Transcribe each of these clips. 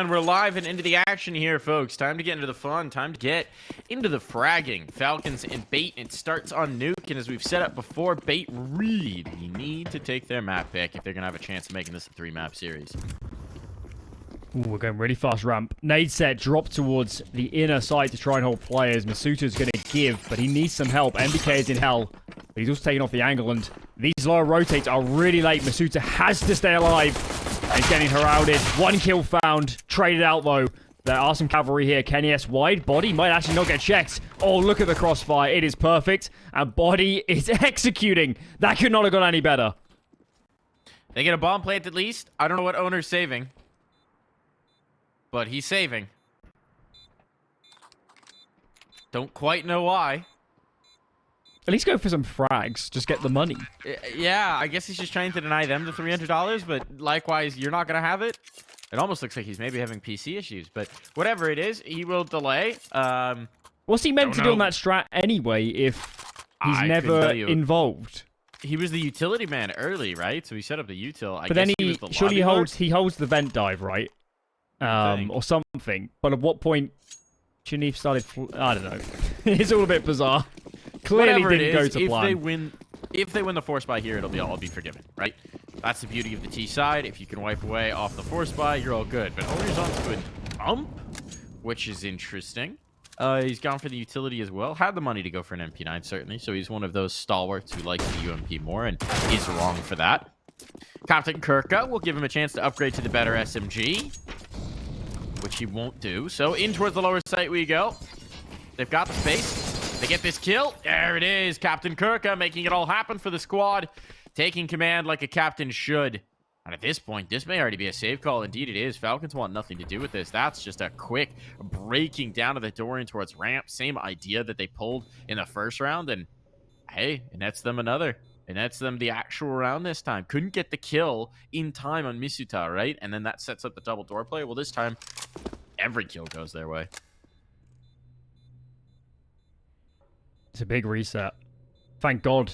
And we're live and into the action here, folks. Time to get into the fun. Time to get into the fragging. Falcons and Bait. It starts on Nuke. And as we've set up before, Bait really need to take their map pick if they're going to have a chance of making this a 3-map series. Ooh, we're going really fast ramp. Nade set, drop towards the inner side to try and hold players. Misutaaa's going to give, but he needs some help. NBK is in hell, but he's also taking off the angle, and these lower rotates are really late. misutaaa has to stay alive. He's getting heralded. 1 kill found. Traded out, though. There are some cavalry here. kennyS wide. Body might actually not get checked. Oh, look at the crossfire. It is perfect. And Body is executing. That could not have gone any better. They get a bomb plant at least. I don't know what owner's saving, but he's saving. Don't quite know why. At least go for some frags. Just get the money. Yeah, I guess he's just trying to deny them the $300, but likewise, you're not going to have it. It almost looks like he's maybe having PC issues, but whatever it is, he will delay. What's he meant to do on that strat anyway if he's never involved? He was the utility man early, right? So he set up the util. But then he holds the vent dive, right? Or something. But at what point shouldn't he have started? I don't know. It's all a bit bizarre. Clearly didn't go to plan. If they win the force buy here, it'll all be forgiven, right? That's the beauty of the T side. If you can wipe away off the force buy, you're all good. But owner's on to a bump, which is interesting. He's gone for the utility as well. Had the money to go for an MP9, certainly. So he's one of those stalwarts who likes the UMP more and is wrong for that. Captain Kirka will give him a chance to upgrade to the better SMG, which he won't do. So in towards the lower site we go. They've got the space. They get this kill. There it is. Captain Kirka making it all happen for the squad. Taking command like a captain should. And at this point, this may already be a save call. Indeed it is. Falcons want nothing to do with this. That's just a quick breaking down of the door in towards ramp. Same idea that they pulled in the first round. And hey, it nets them another. It nets them the actual round this time. Couldn't get the kill in time on misutaaa, right? And then that sets up the double door play. Well, this time, every kill goes their way. It's a big reset. Thank God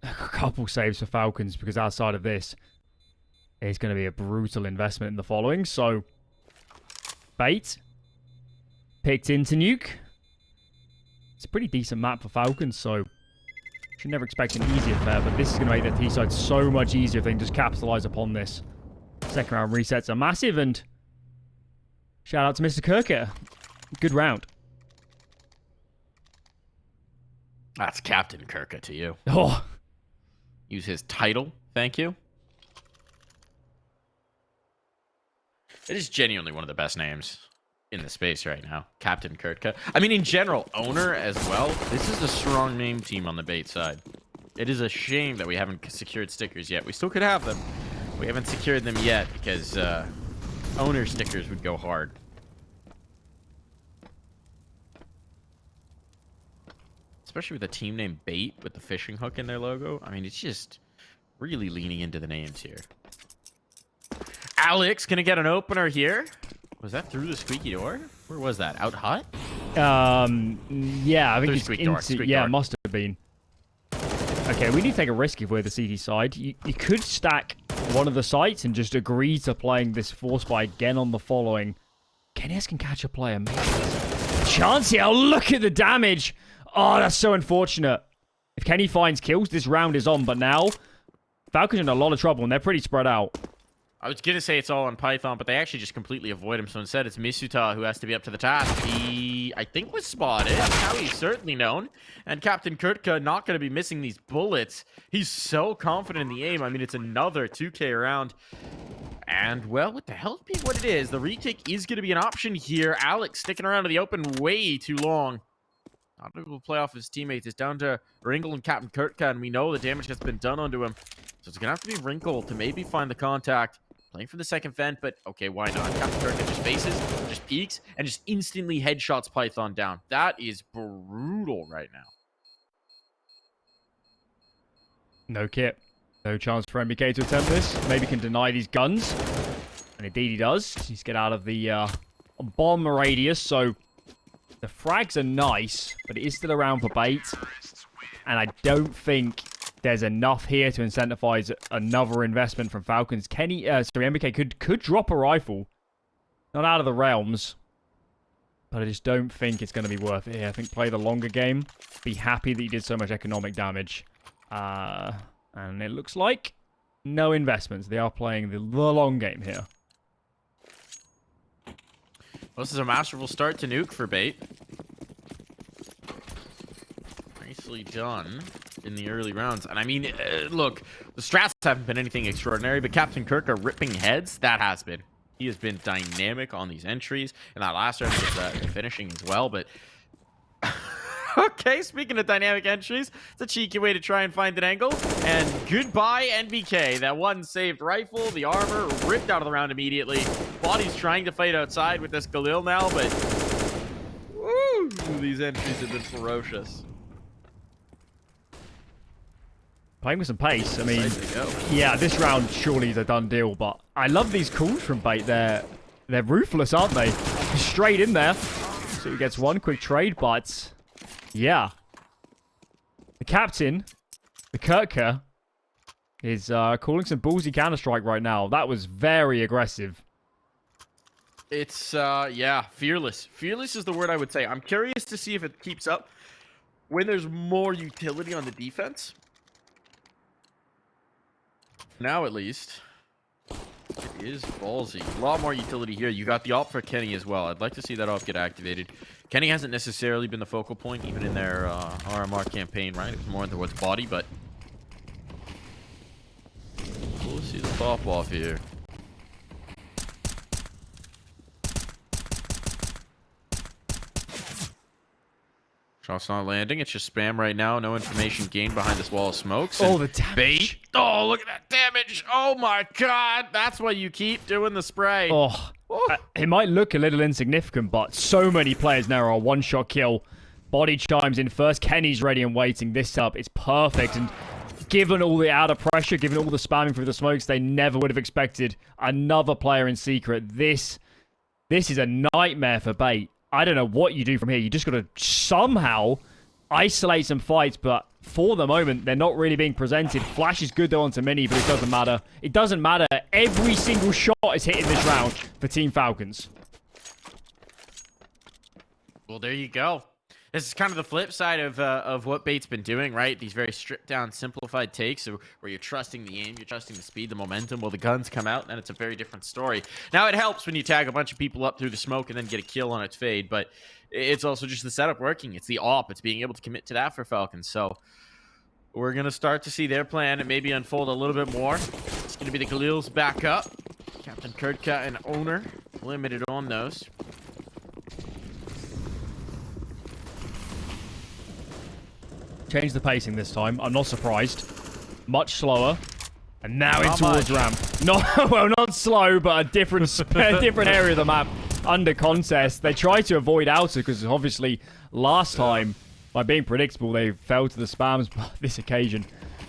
a couple saves for Falcons, because outside of this, it's going to be a brutal investment in the following. So, Bait picked into Nuke. It's a pretty decent map for Falcons, so should never expect an easy affair, but this is going to make their T-side so much easier if they can just capitalize upon this. Second round resets are massive, and shout out to Mr. Kirka. Good round. That's Captain Kirka to you. Oh. Use his title. Thank you. It is genuinely one of the best names in the space right now. Captain Kirka. I mean, in general, owner as well. This is a strong name team on the Bait side. It is a shame that we haven't secured stickers yet. We still could have them. We haven't secured them yet because owner stickers would go hard. Especially with a team named Bait with the fishing hook in their logo. I mean, it's just really leaning into the names here. Alex gonna get an opener here. Was that through the squeaky door? Where was that? Out hot? Yeah, I think it's into... Yeah, door. It must have been. Okay, we need to take a risk if we're the CD side. You could stack one of the sites and just agree to playing this force buy again on the following. kennyS can catch a player. Maybe. Chance here. Oh, look at the damage. Oh, that's so unfortunate. If Kenny finds kills, this round is on. But now, Falcons are in a lot of trouble, and they're pretty spread out. I was going to say it's all on Python, but they actually just completely avoid him. So instead, it's misutaaa who has to be up to the task. He, I think, was spotted. That's how he's certainly known. And Captain Kirka not going to be missing these bullets. He's so confident in the aim. I mean, it's another 2K round. And, well, with the health being what it is, the retake is going to be an option here. Alex sticking around in the open way too long. Not able to play off his teammates. It's down to Wrinkle and Captain Kirka, and we know the damage has been done onto him. So it's going to have to be Wrinkle to maybe find the contact. Playing for the second vent, but okay, why not? Captain Kirka just faces, just peeks, and just instantly headshots Python down. That is brutal right now. No kit. No chance for NBK to attempt this. Maybe can deny these guns. And indeed he does. He's get out of the bomb radius, so the frags are nice, but it is still around for Bait. And I don't think there's enough here to incentivize another investment from Falcons. NBK could drop a rifle. Not out of the realms. But I just don't think it's going to be worth it here. I think play the longer game. Be happy that you did so much economic damage. And it looks like no investments. They are playing the long game here. Well, this is a masterful start to Nuke for Bait. Nicely done in the early rounds. And I mean, look, the strats haven't been anything extraordinary, but Captain Kirk are ripping heads. That has been. He has been dynamic on these entries. And that last round was finishing as well, but... Okay, speaking of dynamic entries, it's a cheeky way to try and find an angle. And goodbye, NBK. That one saved rifle, the armor, ripped out of the round immediately. Body's trying to fight outside with this Galil now, but... Woo! These entries have been ferocious. Playing with some pace. I mean, yeah, this round surely is a done deal, but I love these calls from Bait. They're ruthless, aren't they? Straight in there. So he gets one quick trade, but... Yeah. The captain, the Kirker, is calling some ballsy Counter-Strike right now. That was very aggressive. It's, yeah, fearless. Fearless is the word I would say. I'm curious to see if it keeps up when there's more utility on the defense. Now, at least, it is ballsy. A lot more utility here. You got the op for Kenny as well. I'd like to see that op get activated. Kenny hasn't necessarily been the focal point, even in their RMR campaign, right? It was more towards body, but... We'll see the pop off here. Shot's not landing. It's just spam right now. No information gained behind this wall of smokes. Oh, the damage. Bait. Oh, look at that damage. Oh, my God. That's why you keep doing the spray. Oh, it might look a little insignificant, but so many players now are a one-shot kill. Body chimes in first. Kenny's ready and waiting. This up is perfect. And given all the outer pressure, given all the spamming through the smokes, they never would have expected another player in secret. This is a nightmare for Bait. I don't know what you do from here. You just got to somehow isolate some fights, but for the moment, they're not really being presented. Flash is good, though, onto Mini, but it doesn't matter. It doesn't matter. Every single shot is hitting this round for Team Falcons. Well, there you go. This is kind of the flip side of what Bait's been doing, right? These very stripped down, simplified takes where you're trusting the aim, you're trusting the speed, the momentum. Well, the guns come out, and then it's a very different story. Now, it helps when you tag a bunch of people up through the smoke and then get a kill on its fade, but it's also just the setup working. It's the op. It's being able to commit to that for Falcons. So we're going to start to see their plan and maybe unfold a little bit more. It's going to be the Galil's back up. Captain Kurtka and Owner limited on those. Change the pacing this time. I'm not surprised. Much slower. And now in towards ramp. Not, well, not slow, but a different area of the map. Under contest. They try to avoid outer because obviously last time, by being predictable, they fell to the spams. But this occasion,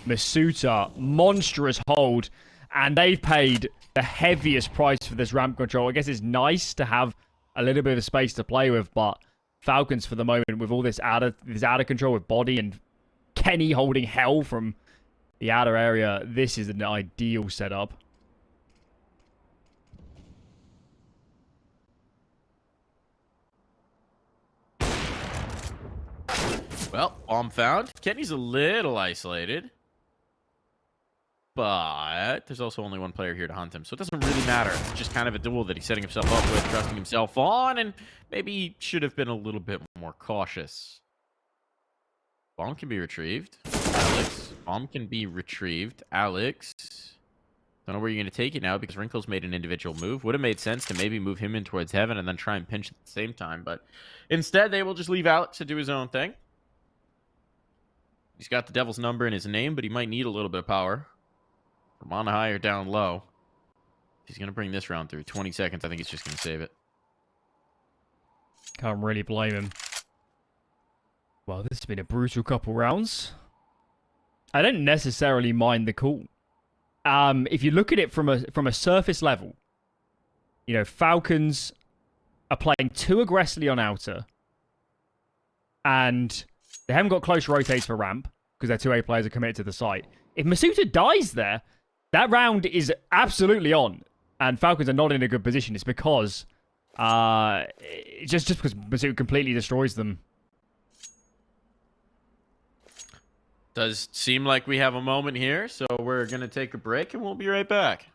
misutaaa, monstrous hold. And they've paid the heaviest price for this ramp control. I guess it's nice to have a little bit of space to play with, but Falcons for the moment with all this out of control with body and Kenny holding hell from the outer area, this is an ideal setup. Well, bomb found. Kenny's a little isolated. But there's also only one player here to hunt him, so it doesn't really matter. It's just kind of a duel that he's setting himself up with, trusting himself on, and maybe he should have been a little bit more cautious. Bomb can be retrieved. Alex. Bomb can be retrieved. Alex. Don't know where you're going to take it now because Wrinkle's made an individual move. Would have made sense to maybe move him in towards heaven and then try and pinch at the same time, but instead they will just leave Alex to do his own thing. He's got the devil's number in his name, but he might need a little bit of power. From on high or down low. He's going to bring this round through. 20 seconds. I think he's just going to save it. Can't really blame him. Well, this has been a brutal couple rounds. I don't necessarily mind the call. If you look at it from a surface level, you know, Falcons are playing too aggressively on outer. And they haven't got close rotates for ramp because their 2A players are committed to the site. If misutaaa dies there, that round is absolutely on. And Falcons are not in a good position. It's because Just because Misutaaa completely destroys them. Does seem like we have a moment here, so we're going to take a break and we'll be right back.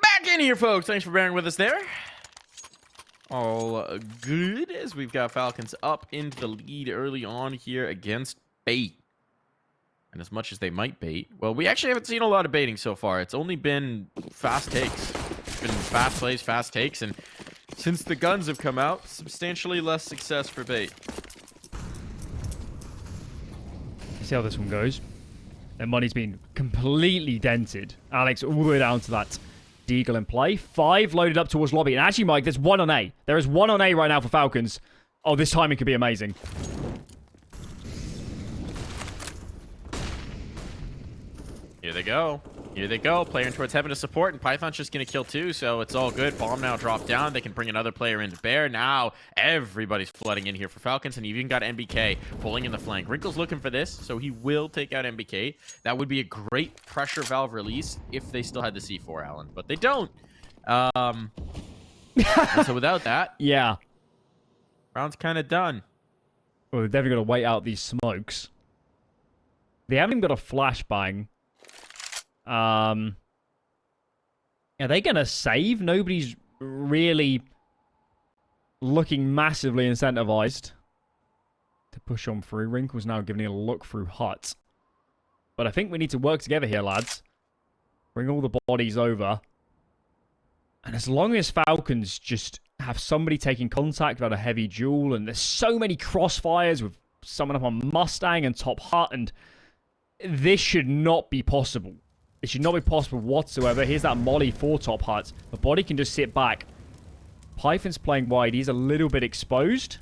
Back in here, folks. Thanks for bearing with us there. All good as we've got Falcons up into the lead early on here against bait. And as much as they might bait, well, we actually haven't seen a lot of baiting so far. It's only been fast takes. It's been fast plays, fast takes, and since the guns have come out, substantially less success for bait. See how this one goes. Their money's been completely dented. Alex all the way down to that Deagle in play. 5 loaded up towards lobby. And actually, Mike, there's 1 on A. There is 1 on A right now for Falcons. Oh, this timing could be amazing. Here they go. Here they go. Player in towards heaven to support, and Python's just going to kill 2, so it's all good. Bomb now dropped down. They can bring another player into bear. Now everybody's flooding in here for Falcons, and you've even got NBK pulling in the flank. Wrinkle's looking for this, so he will take out NBK. That would be a great pressure valve release if they still had the C4, Alan, but they don't. So without that, yeah, round's kind of done. Well, they're definitely going to wait out these smokes. They haven't even got a flashbang. Are they going to save? Nobody's really looking massively incentivized to push on through. Wrinkle's now giving it a look through hut. But I think we need to work together here, lads. Bring all the bodies over. And as long as Falcons just have somebody taking contact about a heavy duel, and there's so many crossfires with someone up on Mustang and Top Hut, and this should not be possible. It should not be possible whatsoever. Here's that molly for Top Hut. The body can just sit back. Python's playing wide. He's a little bit exposed.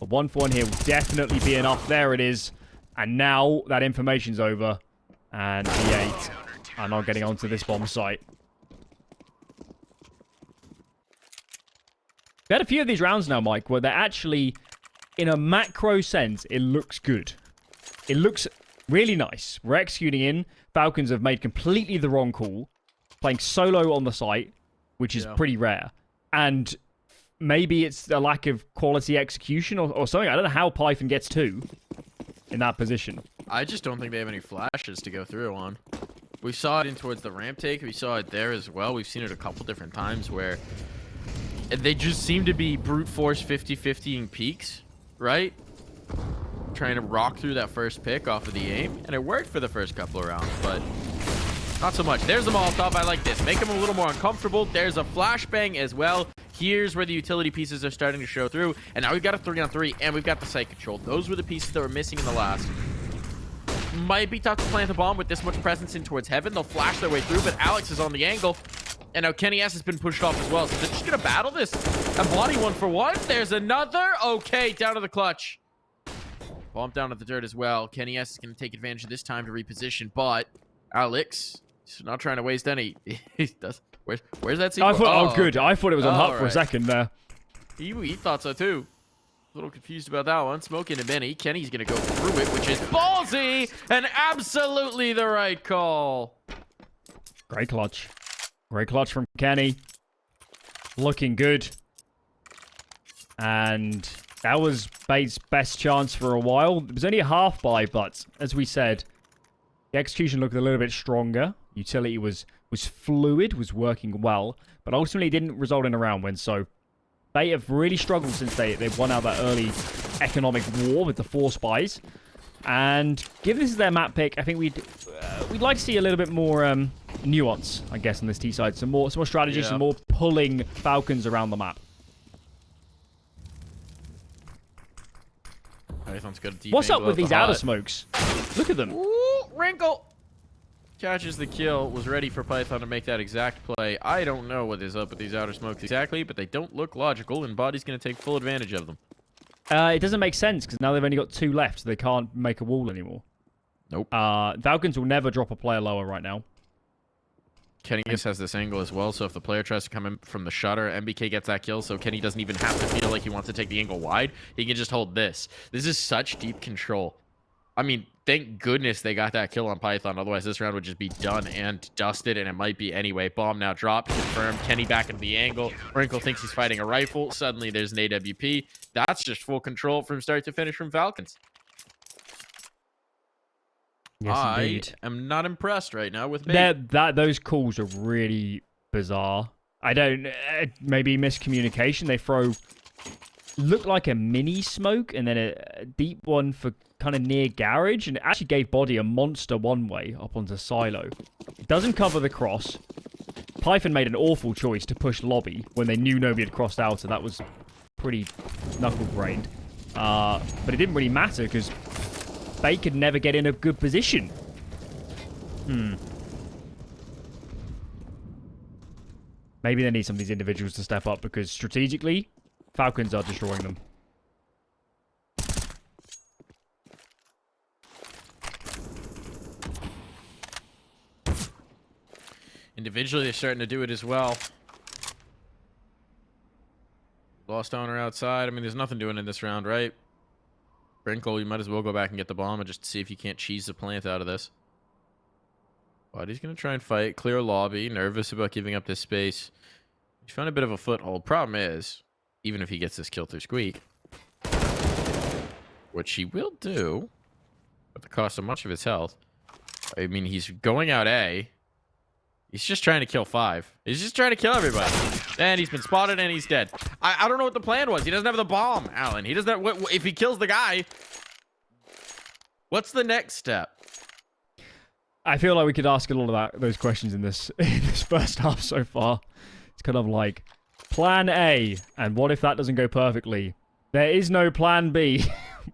A 1-for-1 here will definitely be enough. There it is. And now that information's over. And B8 are not getting onto this bomb site. We had a few of these rounds now, Mike, where they're actually, in a macro sense, it looks good. It looks really nice. We're executing in. Falcons have made completely the wrong call. Playing solo on the site, which is pretty rare. And maybe it's a lack of quality execution or something. I don't know how Python gets 2 in that position. I just don't think they have any flashes to go through on. We saw it in towards the ramp take. We saw it there as well. We've seen it a couple different times where they just seem to be brute force 50-50ing peaks, right? Trying to rock through that first pick off of the aim. And it worked for the first couple of rounds, but not so much. There's a Molotov. I like this. Make them a little more uncomfortable. There's a flashbang as well. Here's where the utility pieces are starting to show through. And now we've got a 3-on-3, and we've got the site control. Those were the pieces that were missing in the last. Might be tough to plant a bomb with this much presence in towards heaven. They'll flash their way through, but Alex is on the angle. And now kennyS has been pushed off as well. So they're just going to battle this. A body 1-for-1. There's another. Okay, down to the clutch. Bomb down to the dirt as well. kennyS is going to take advantage of this time to reposition. But Alex, he's not trying to waste any. He does. Where's that C4? Oh, good. I thought it was on Hut for a second there. He thought so too. A little confused about that one. Smoke into Benny. Kenny's going to go through it, which is ballsy and absolutely the right call. Great clutch. Great clutch from Kenny. Looking good. And that was Bates' best chance for a while. It was only a half buy, but as we said, the execution looked a little bit stronger. Utility was fluid, was working well, but ultimately didn't result in a round win. So they have really struggled since they won out that early economic war with the 4 spies. And given this is their map pick, I think we'd like to see a little bit more nuance, I guess, on this T side. Some more strategy, some more pulling Falcons around the map. Python's got a deep What's up with these outer Hut. smokes? Look at them. Ooh, wrinkle. Catches the kill, was ready for Python to make that exact play. I don't know what is up with these outer smokes exactly, but they don't look logical, and Body's going to take full advantage of them. It doesn't make sense, because now they've only got 2 left, so they can't make a wall anymore. Nope. Falcons will never drop a player lower right now. kennyS has this angle as well, so if the player tries to come in from the shutter, NBK gets that kill, so Kenny doesn't even have to feel like he wants to take the angle wide. He can just hold this. This is such deep control. I mean, thank goodness they got that kill on Python. Otherwise, this round would just be done and dusted, and it might be anyway. Bomb now dropped, confirmed. Kenny back into the angle. Wrinkle thinks he's fighting a rifle. Suddenly, there's an AWP. That's just full control from start to finish from Falcons. Yes, indeed. I am not impressed right now with Bait. Those calls are really bizarre. I don't... maybe miscommunication. They throw... Looked like a mini smoke and then a deep one for kind of near garage, and it actually gave Body a monster one-way up onto silo. It doesn't cover the cross. Python made an awful choice to push lobby when they knew nobody had crossed out, so that was pretty knuckle-brained. But it didn't really matter because they could never get in a good position. Maybe they need some of these individuals to step up because strategically, Falcons are destroying them. Individually, they're starting to do it as well. Lost owner outside. I mean, there's nothing doing in this round, right? Wrinkle, you might as well go back and get the bomb and just see if you can't cheese the plant out of this. Body's going to try and fight. Clear lobby. Nervous about giving up this space. He's found a bit of a foothold. Problem is, even if he gets this kill through Squeak, which he will do at the cost of much of his health. I mean, he's going out A. He's just trying to kill 5. He's just trying to kill everybody. And he's been spotted and he's dead. I don't know what the plan was. He doesn't have the bomb, Alan. He doesn't have, if he kills the guy, what's the next step? I feel like we could ask a lot of those questions in this first half so far. It's kind of like plan A, and what if that doesn't go perfectly? There is no plan B.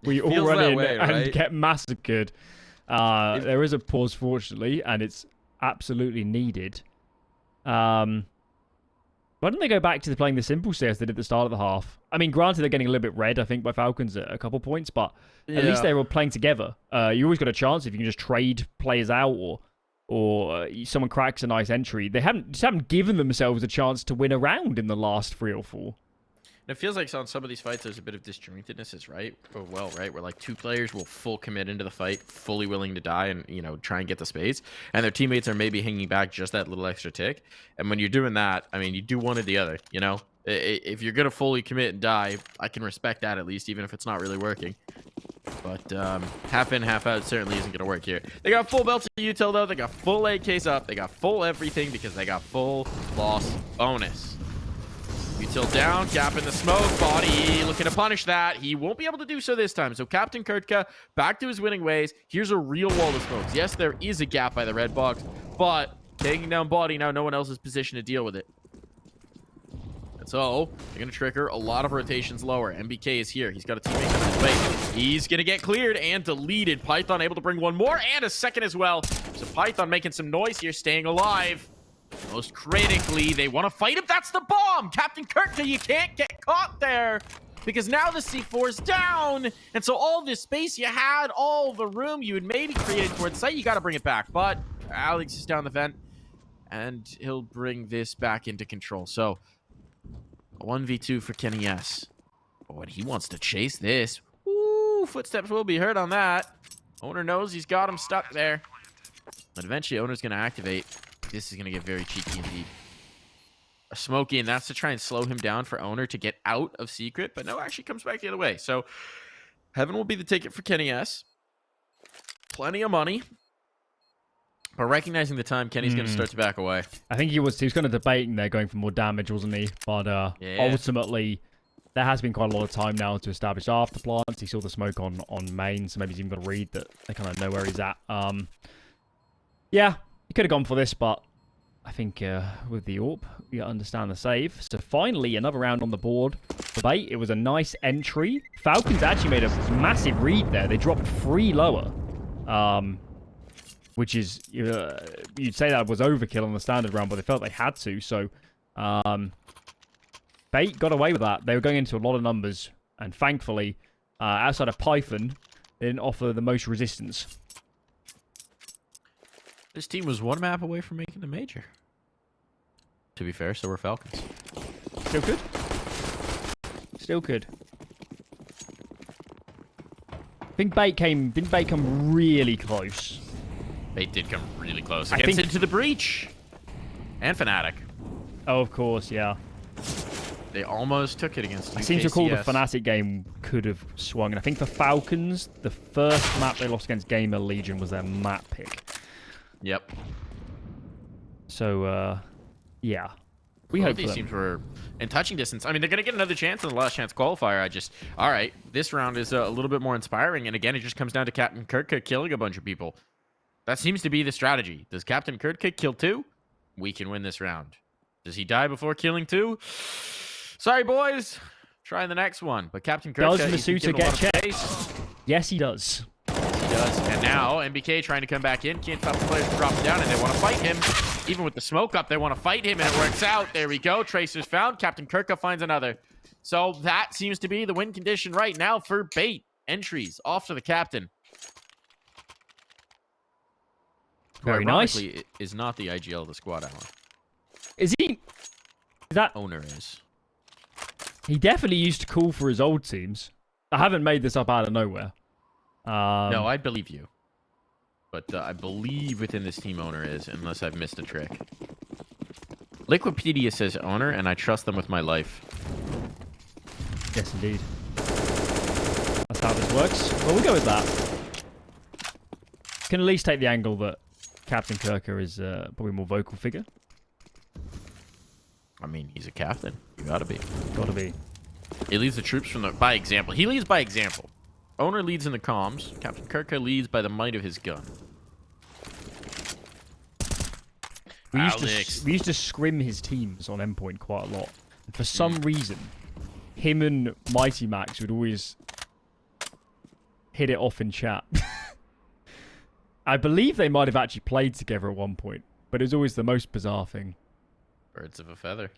We all run in and get massacred. There is a pause, fortunately, and it's absolutely needed. Why don't they go back to playing the simple stay as they did at the start of the half? I mean, granted, they're getting a little bit red, I think, by Falcons at a couple points, but at least they were playing together. You always got a chance if you can just trade players out or someone cracks a nice entry. They haven't given themselves a chance to win a round in the last 3 or 4. And it feels like on some of these fights, there's a bit of disjointedness, right? Where like 2 players will full commit into the fight, fully willing to die and, you know, try and get the space. And their teammates are maybe hanging back just that little extra tick. And when you're doing that, I mean, you do one or the other, you know? If you're going to fully commit and die, I can respect that at least, even if it's not really working. But half in, half out certainly isn't going to work here. They got full belts of util, though. They got full AKs up. They got full everything because they got full loss bonus. Util down, gap in the smoke, body looking to punish that. He won't be able to do so this time. So Captain Kurtka back to his winning ways. Here's a real wall of smokes. Yes, there is a gap by the red box, but taking down body now, no one else is positioned to deal with it. And so they're going to trigger a lot of rotations lower. NBK is here. He's got a teammate coming his way. He's going to get cleared and deleted. Python able to bring one more and a second as well. So Python making some noise here, staying alive. Most critically, they want to fight him. That's the bomb! Captain Kurtka, you can't get caught there! Because now the C4 is down! And so all this space you had, all the room you had maybe created towards site, you got to bring it back. But Alex is down the vent, and he'll bring this back into control. So, a 1v2 for kennyS. Oh, and he wants to chase this. Ooh, footsteps will be heard on that. Owner knows he's got him stuck there. But eventually, Owner's going to activate. This is going to get very cheeky indeed. A smoky, and that's to try and slow him down for Owner to get out of secret. But no, actually comes back the other way. So, Heaven will be the ticket for kennyS. Plenty of money. But recognizing the time, Kenny's going to start to back away. I think he was kind of debating there, going for more damage, wasn't he? But ultimately, there has been quite a lot of time now to establish after plants. He saw the smoke on main, so maybe he's even got to read that they kind of know where he's at. Yeah. He could have gone for this, but I think with the AWP, we understand the save. So finally, another round on the board for Bait. It was a nice entry. Falcons actually made a massive read there. They dropped 3 lower, which is, you'd say that was overkill on the standard round, but they felt they had to. So Bait got away with that. They were going into a lot of numbers, and thankfully, outside of Python, they didn't offer the most resistance. This team was 1 map away from making the major. To be fair, so were Falcons. Still good. Still good. I think didn't Bait come really close? Bait did come really close. Against Into the Breach. And Fnatic. Oh, of course, yeah. They almost took it against UKCS. I seem to recall the Fnatic game could have swung. And I think for Falcons, the first map they lost against Gamer Legion was their map pick. Yep. So, yeah. We hope these teams were in touching distance. I mean, they're going to get another chance in the last chance qualifier. All right, this round is a little bit more inspiring. And again, it just comes down to Captain Kurtka killing a bunch of people. That seems to be the strategy. Does Captain Kurtka kill 2? We can win this round. Does he die before killing 2? Sorry, boys. Try the next one. But Captain Kurtka... Does MisutaA get checked? Yes, he does. He does. And now, NBK trying to come back in. Can't stop the players from dropping down, and they want to fight him. Even with the smoke up, they want to fight him, and it works out. There we go. Tracer's found. Captain Kurtka finds another. So that seems to be the win condition right now for Bait. Entries off to the captain. Very nice. It is not the IGL of the squad, Alan. Is he? Is that... Owner is. He definitely used to call for his old teams. I haven't made this up out of nowhere. No, I believe you. But I believe within this team Owner is, unless I've missed a trick. Liquipedia says Owner, and I trust them with my life. Yes, indeed. That's how this works. Well, we'll go with that. Can at least take the angle that Captain Kurtka is probably a more vocal figure. I mean, he's a captain. You gotta be. Gotta be. He leads the troops by example. He leads by example. Owner leads in the comms. Captain Kurtka leads by the might of his gun. We used to scrim his teams on endpoint quite a lot. And for some reason, him and Mighty Max would always hit it off in chat. I believe they might have actually played together at one point, but it was always the most bizarre thing. Birds of a feather.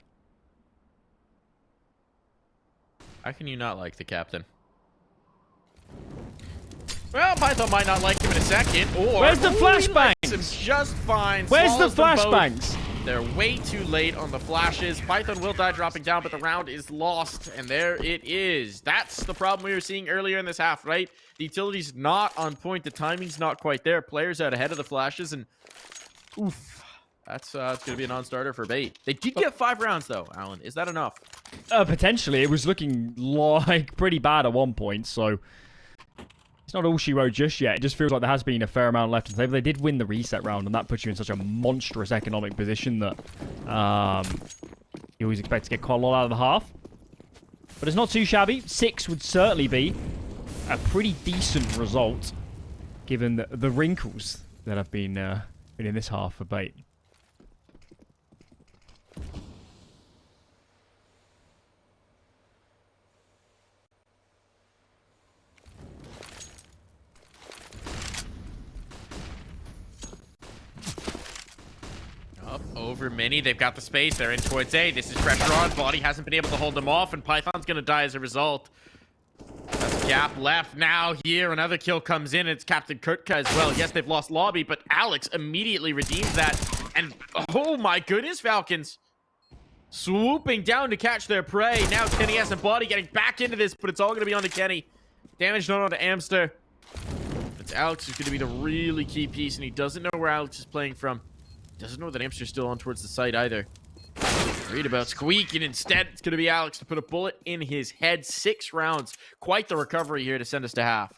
How can you not like the captain? Well, Python might not like him in a second. Or where's the flashbangs? Him just fine. Where's the Swallows them flashbangs? both. They're way too late on the flashes. Python will die dropping down, but the round is lost. And there it is. That's the problem we were seeing earlier in this half, right? The utility's not on point. The timing's not quite there. Players out ahead of the flashes. And oof. That's it's going to be a non-starter for bait. They did get 5 rounds, though, Alan. Is that enough? Potentially. It was looking like pretty bad at one point, so it's not all she wrote just yet. It just feels like there has been a fair amount left on the table. They did win the reset round, and that puts you in such a monstrous economic position that you always expect to get quite a lot out of the half. But it's not too shabby. 6 would certainly be a pretty decent result, given the wrinkles that have been in this half for bait. Over mini, they've got the space. They're in towards A. This is pressure on. Body hasn't been able to hold them off, and Python's gonna die as a result. That's a gap left now here. Another kill comes in. It's Captain Kurtka as well. Yes, they've lost lobby, but Alex immediately redeems that. And oh my goodness, Falcons swooping down to catch their prey. Now kennyS and Body getting back into this, but it's all gonna be on to Kenny. Damage done on to Amster. It's Alex who's gonna be the really key piece, and he doesn't know where Alex is playing from. Doesn't know that Amster's still on towards the site either. Read about Squeak, and instead it's going to be Alex to put a bullet in his head. 6 rounds. Quite the recovery here to send us to half.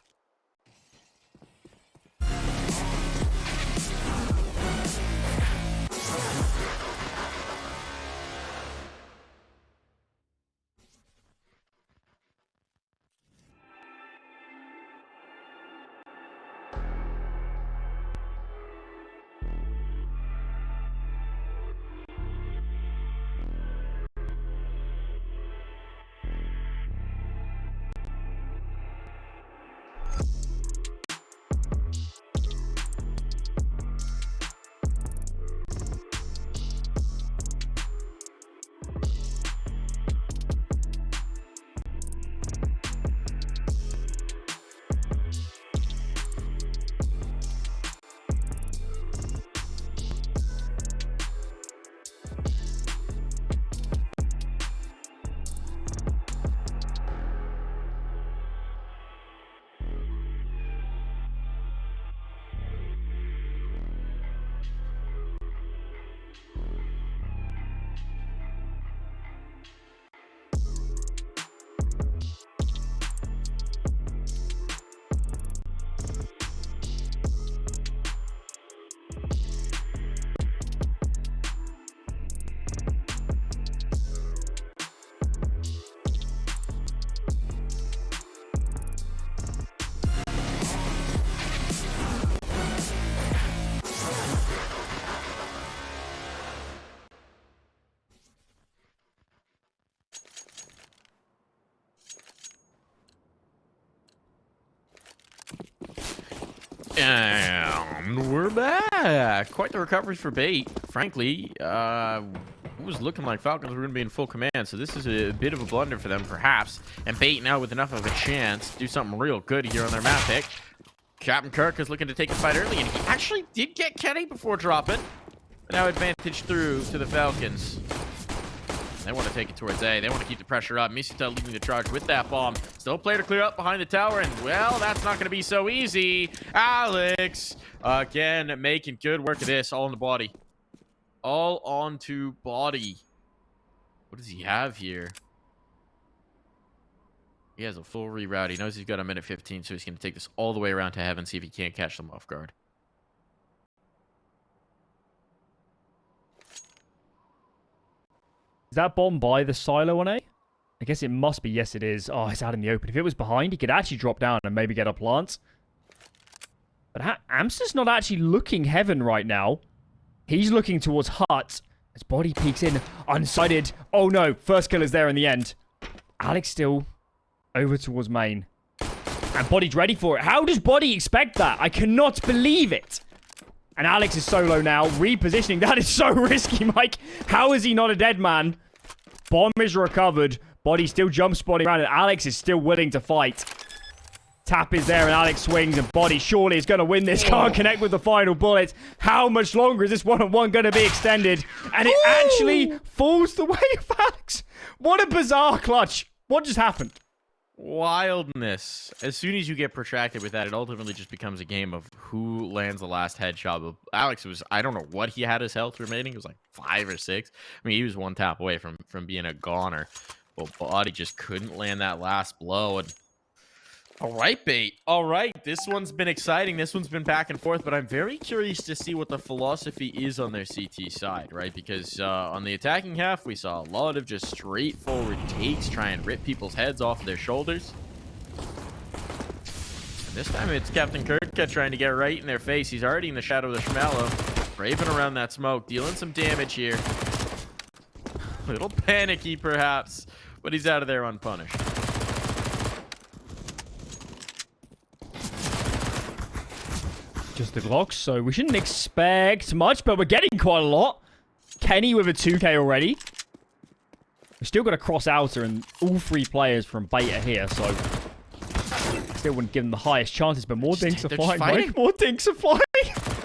And we're back. Quite the recovery for bait. Frankly, it was looking like Falcons were going to be in full command, so this is a bit of a blunder for them, perhaps. And bait now with enough of a chance to do something real good here on their map pick. Captain Kirk is looking to take the fight early, and he actually did get Kenny before dropping. But now advantage through to the Falcons. They want to take it towards A. They want to keep the pressure up. misutaaa leading the charge with that bomb. Still player to clear up behind the tower, and, well, that's not going to be so easy. Alex, again, making good work of this. All on the body. All onto body. What does he have here? He has a full reroute. He knows he's got a minute 15, so he's going to take this all the way around to heaven, see if he can't catch them off guard. Is that bomb by the silo on A? I guess it must be. Yes, it is. Oh, it's out in the open. If it was behind, he could actually drop down and maybe get a plant. But Amster's not actually looking heaven right now. He's looking towards Hut. His body peeks in, unsighted. Oh no, first kill is there in the end. Alex still over towards main. And Body's ready for it. How does Body expect that? I cannot believe it. And Alex is solo now, repositioning. That is so risky, Mike. How is he not a dead man? Bomb is recovered. Body still jump spotting around, and Alex is still willing to fight. Tap is there, and Alex swings, and Body surely is going to win this. Can't connect with the final bullet. How much longer is this one-on-one going to be extended? And it actually falls the way of Alex. What a bizarre clutch. What just happened? Wildness. As soon as you get protracted with that, it ultimately just becomes a game of who lands the last headshot. Alex was, I don't know what he had his health remaining. It was like 5 or 6. I mean, he was one tap away from being a goner. But Body just couldn't land that last blow. And all right, Bait. All right. This one's been exciting. This one's been back and forth, but I'm very curious to see what the philosophy is on their CT side, right? Because on the attacking half, we saw a lot of just straightforward takes, try and rip people's heads off of their shoulders. And this time it's Captain Kirka trying to get right in their face. He's already in the shadow of the Schmallow, braving around that smoke, dealing some damage here. A little panicky, perhaps, but he's out of there unpunished. Just the Glocks, so we shouldn't expect much, but we're getting quite a lot. Kenny with a 2k already. We've still got a cross outer, and all 3 players from Beta here, so still wouldn't give them the highest chances, but more dinks are flying, Mike. More dinks are flying.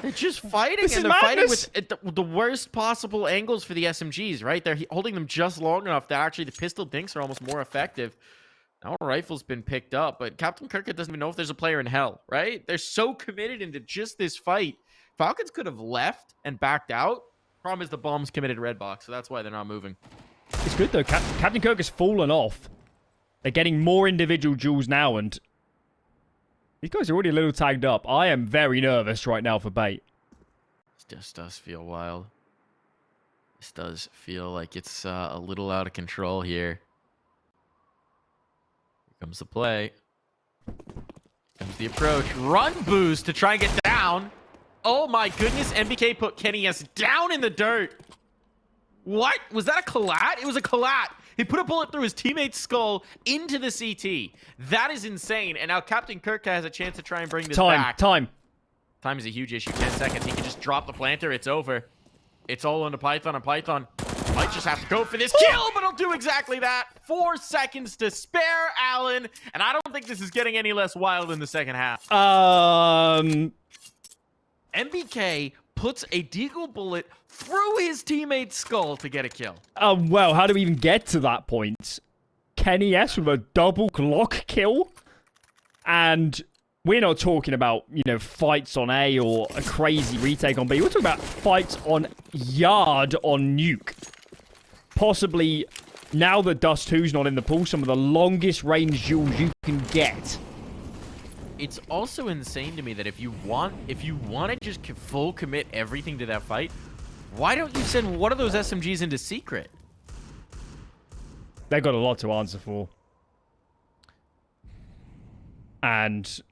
They're just fighting, This and is they're madness. fighting with the worst possible angles for the SMGs, right? They're holding them just long enough that actually the pistol dinks are almost more effective. Now a rifle's been picked up, but Captain Kirka doesn't even know if there's a player in hell, right? They're so committed into just this fight. Falcons could have left and backed out. Problem is the bomb's committed red box, so that's why they're not moving. It's good, though. Captain Kirk has fallen off. They're getting more individual duels now, and these guys are already a little tagged up. I am very nervous right now for Bait. This just does feel wild. This does feel like it's a little out of control here. Comes the play. Comes the approach. Run boost to try and get down. Oh my goodness. NBK put kennyS down in the dirt. What? Was that a collat? It was a collat. He put a bullet through his teammate's skull into the CT. That is insane. And now Captain Kirka has a chance to try and bring this back. Time is a huge issue. 10 seconds. He can just drop the planter. It's over. It's all on to Python, and Python might just have to go for this kill, but he'll do exactly that. 4 seconds to spare Allen, and I don't think this is getting any less wild in the second half. NBK puts a deagle bullet through his teammate's skull to get a kill. Well, how do we even get to that point? kennyS with a double Glock kill, and we're not talking about, you know, fights on A or a crazy retake on B. We're talking about fights on Yard on Nuke. Possibly, now that Dust 2's not in the pool, some of the longest range duels you can get. It's also insane to me that if you want to just full commit everything to that fight, why don't you send one of those SMGs into secret? They've got a lot to answer for. And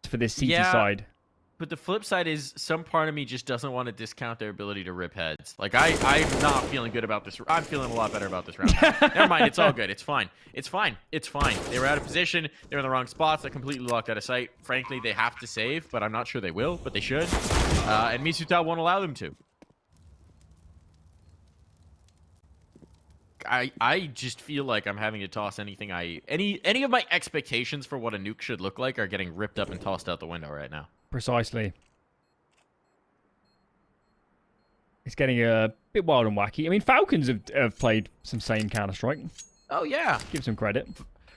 for this CT side. But the flip side is some part of me just doesn't want to discount their ability to rip heads. Like, I'm not feeling good about this. I'm feeling a lot better about this round. Never mind. It's all good. It's fine. It's fine. It's fine. They were out of position. They were in the wrong spots. They're completely locked out of sight. Frankly, they have to save, but I'm not sure they will, but they should. And misutaaa won't allow them to. I just feel like I'm having to toss anything any of my expectations for what a nuke should look like are getting ripped up and tossed out the window right now. Precisely. It's getting a bit wild and wacky. I mean, Falcons have played some sane Counter-Strike. Oh, yeah. Give some credit.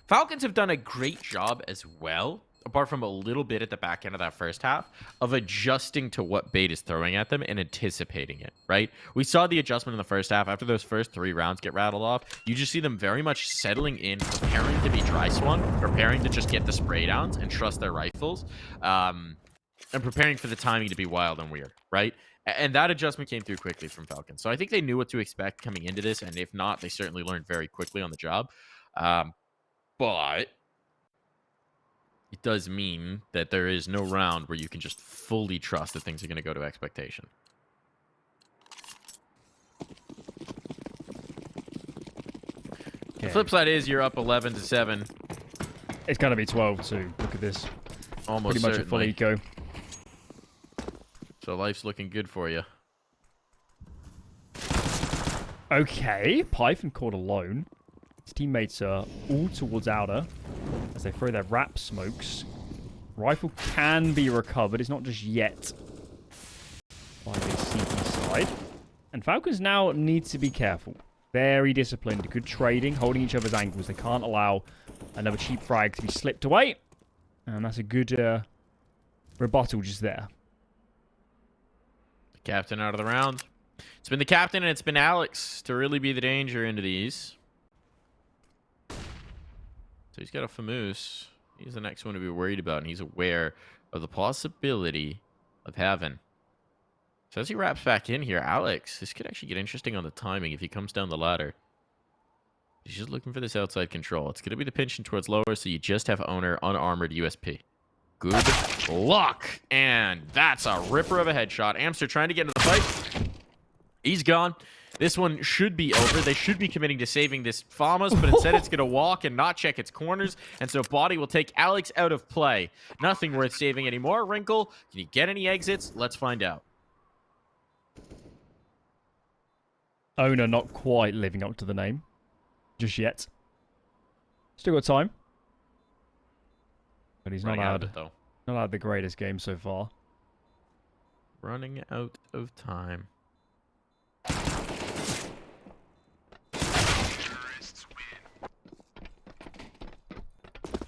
Falcons have done a great job as well, apart from a little bit at the back end of that first half, of adjusting to what Bait is throwing at them and anticipating it, right? We saw the adjustment in the first half. After those first 3 rounds get rattled off, you just see them very much settling in, preparing to be dry swung, preparing to just get the spray downs and trust their rifles, and preparing for the timing to be wild and weird, right? And that adjustment came through quickly from Falcons. So I think they knew what to expect coming into this, and if not, they certainly learned very quickly on the job. But it does mean that there is no round where you can just fully trust that things are going to go to expectation. The flip side is you're up 11-7. It's going to be 12-2. Look at this. Almost pretty much a full eco. So life's looking good for you. Okay, Python caught alone. His teammates are all towards outer as they throw their wrap smokes. Rifle can be recovered. It's not just yet by the CT side. And Falcons now need to be careful. Very disciplined. Good trading, holding each other's ankles. They can't allow another cheap frag to be slipped away. And that's a good rebuttal just there. The captain out of the round. It's been the captain and it's been Alex to really be the danger into these. So he's got a Famoose. He's the next one to be worried about, and he's aware of the possibility of having. So as he wraps back in here, Alex, this could actually get interesting on the timing if he comes down the ladder. He's just looking for this outside control. It's going to be the pinching towards lower, so you just have owner unarmored USP. Good luck. And that's a ripper of a headshot. Amster trying to get into the fight. He's gone. This one should be over. They should be committing to saving this Famas, but instead it's going to walk and not check its corners. And so Body will take Alex out of play. Nothing worth saving anymore. Wrinkle, can you get any exits? Let's find out. Owner not quite living up to the name. Just yet. Still got time. But he's not had the greatest game so far. Running out of time.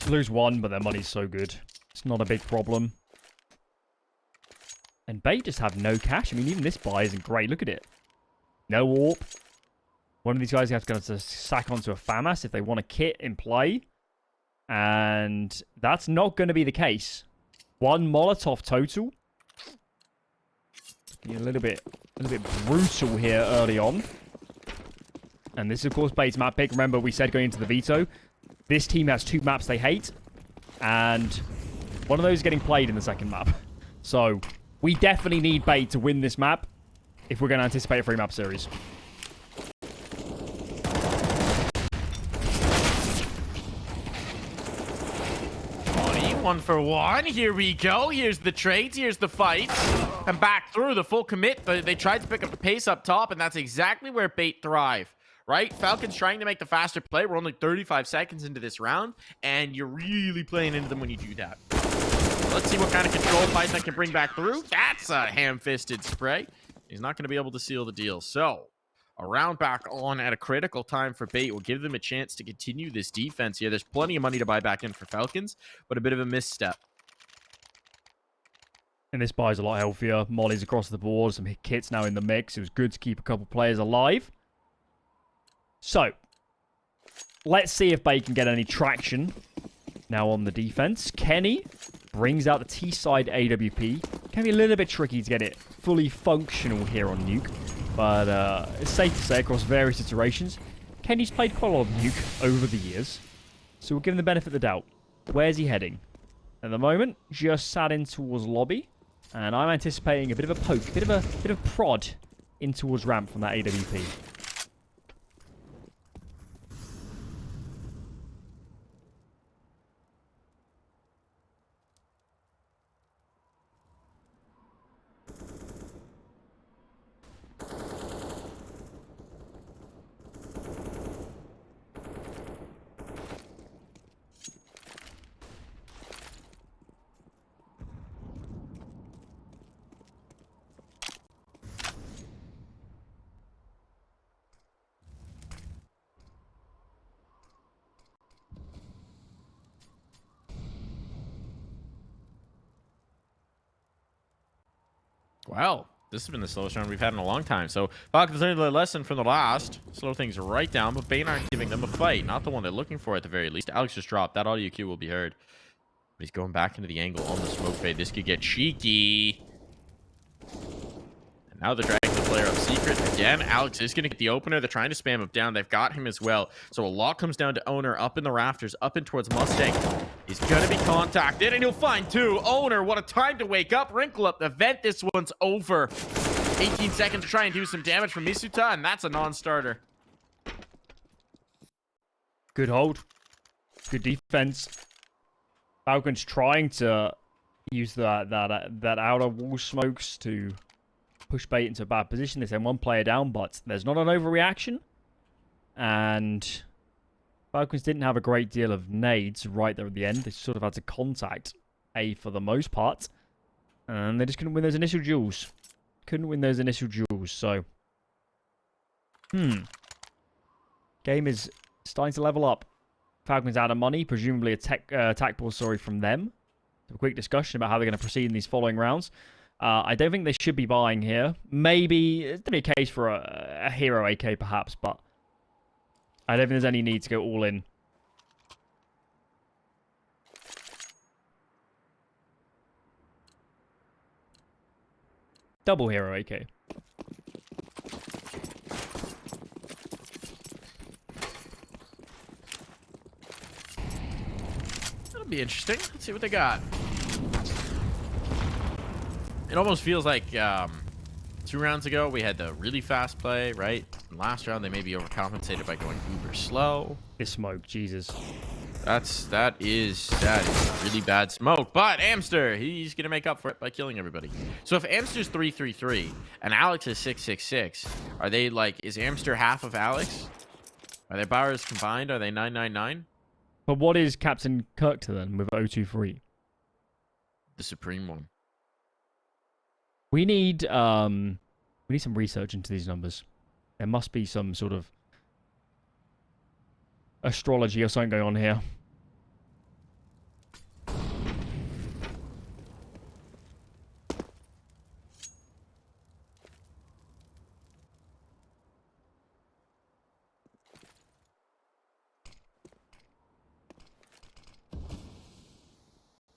Lose one, but their money's so good. It's not a big problem. And Bait just have no cash. I mean, even this buy isn't great. Look at it. No warp. One of these guys have to sack onto a FAMAS if they want a kit in play. And that's not going to be the case. One Molotov total. A little bit brutal here early on. And this is, of course, Bait's map pick. Remember, we said going into the veto, this team has 2 maps they hate. And one of those is getting played in the second map. So we definitely need Bait to win this map if we're going to anticipate a 3-map series. One for one. Here we go. Here's the trades. Here's the fight. And back through the full commit, but they tried to pick up the pace up top, and that's exactly where Bait thrive, right? Falcons trying to make the faster play. We're only 35 seconds into this round, and you're really playing into them when you do that. Let's see what kind of control Python can bring back through. That's a ham-fisted spray. He's not going to be able to seal the deal. So a round back on at a critical time for Bait will give them a chance to continue this defense here. There's plenty of money to buy back in for Falcons, but a bit of a misstep. And this buy is a lot healthier. Mollies across the board. Some kits now in the mix. It was good to keep a couple players alive. So, let's see if Bait can get any traction now on the defense. Kenny brings out the T-side AWP. Can be a little bit tricky to get it fully functional here on Nuke. But it's safe to say across various iterations, Kenny's played quite a lot of Nuke over the years. So we'll give him the benefit of the doubt. Where's he heading? At the moment, just sat in towards lobby. And I'm anticipating a bit of a poke, a bit of prod in towards ramp from that AWP. Wow, this has been the slowest round we've had in a long time. So Falcons learned their lesson from the last. Slow things right down, but Bane aren't giving them a fight. Not the one they're looking for at the very least. Alex just dropped. That audio cue will be heard. But he's going back into the angle on the smoke fade. This could get cheeky. And now they're dragging the player up secret. Again, Alex is going to get the opener. They're trying to spam him down. They've got him as well. So a lot comes down to Owner up in the rafters, up in towards Mustang. He's going to be contacted, and he'll find 2. Owner, what a time to wake up. Wrinkle up the vent. This one's over. 18 seconds to try and do some damage from MisutaAA, and that's a non-starter. Good hold. Good defense. Falcons trying to use that outer wall smokes to push bait into a bad position. They send one player down, but there's not an overreaction. And Falcons didn't have a great deal of nades right there at the end. They sort of had to contact A for the most part. And they just couldn't win those initial duels. So, game is starting to level up. Falcons out of money, presumably a attack ball, from them. A quick discussion about how they're going to proceed in these following rounds. I don't think they should be buying here. Maybe it's going to be a case for a hero AK perhaps, but I don't think there's any need to go all in. Double hero AK. That'll be interesting. Let's see what they got. It almost feels like 2 rounds ago we had the really fast play, right? And last round they maybe overcompensated by going uber slow. This smoke, Jesus. That is really bad smoke. But Amster, he's gonna make up for it by killing everybody. So if Amster's 3-3-3 and Alex is 6-6-6, are they like, is Amster half of Alex? Are their powers combined? Are they 9-9-9? But what is Captain Kirk to them with 0-2-3? The supreme one. We need some research into these numbers. There must be some sort of astrology or something going on here.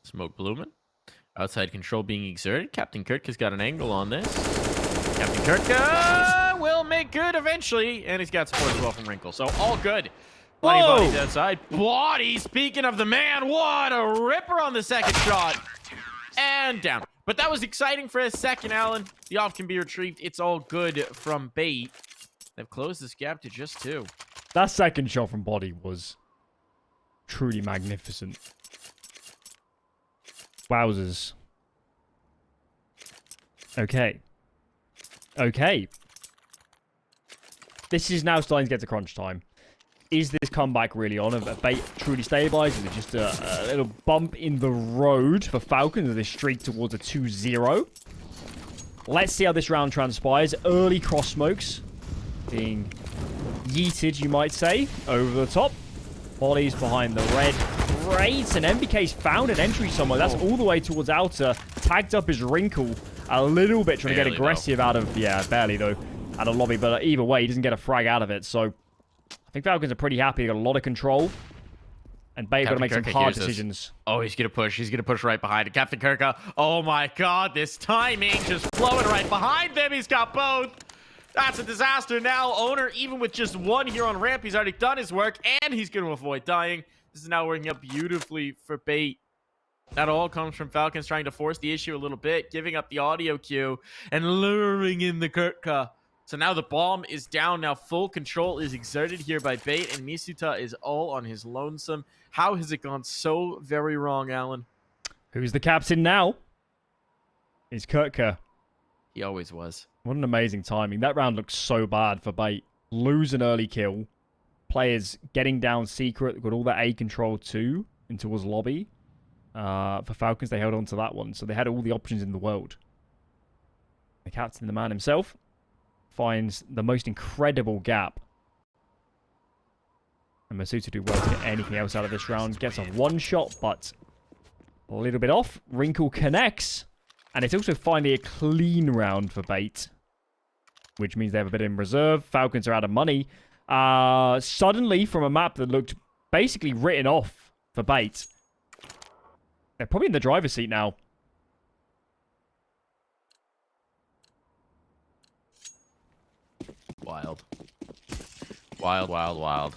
Smoke blooming. Outside control being exerted. Captain Kirk has got an angle on this. Captain Kirk will make good eventually. And he's got support as well from Wrinkle. So all good. Plenty of bodies outside. Body, speaking of the man, what a ripper on the second shot. And down. But that was exciting for a second, Alan. The off can be retrieved. It's all good from bait. They've closed this gap to just 2. That second shot from body was truly magnificent. Wowzers. Okay. This is now starting to get to crunch time. Is this comeback really on? Have bait truly stabilized? Is it just a little bump in the road for Falcons as they streak towards a 2-0? Let's see how this round transpires. Early cross smokes being yeeted, you might say, over the top. Bodies behind the red. Great, and NBK's found an entry somewhere. That's all the way towards outer. Tagged up his Wrinkle a little bit, trying to get aggressive out of, barely though, out of lobby. But either way, he doesn't get a frag out of it. So I think Falcons are pretty happy. They got a lot of control. And Bait got to make some hard decisions. Oh, he's going to push. He's going to push right behind it. Captain Kirka. Oh my God, this timing just flowing right behind them. He's got both. That's a disaster now. Owner, even with just 1 here on ramp, he's already done his work, and he's going to avoid dying. This is now working out beautifully for Bait. That all comes from Falcons trying to force the issue a little bit, giving up the audio cue, and luring in the Kirka. So now the bomb is down. Now full control is exerted here by Bait, and misutaaa is all on his lonesome. How has it gone so very wrong, Alan? Who's the captain now? It's Kirka. He always was. What an amazing timing. That round looks so bad for Bait. Lose an early kill. Players getting down secret. Got all that A control too in towards lobby. For Falcons, they held on to that one. So they had all the options in the world. The captain, the man himself, finds the most incredible gap. And misutaaa do well to get anything else out of this round. Gets a one shot, but a little bit off. Wrinkle connects. And it's also finally a clean round for Bait, which means they have a bit in reserve. Falcons are out of money. Suddenly, from a map that looked basically written off for Bait, they're probably in the driver's seat now. Wild. Wild, wild, wild.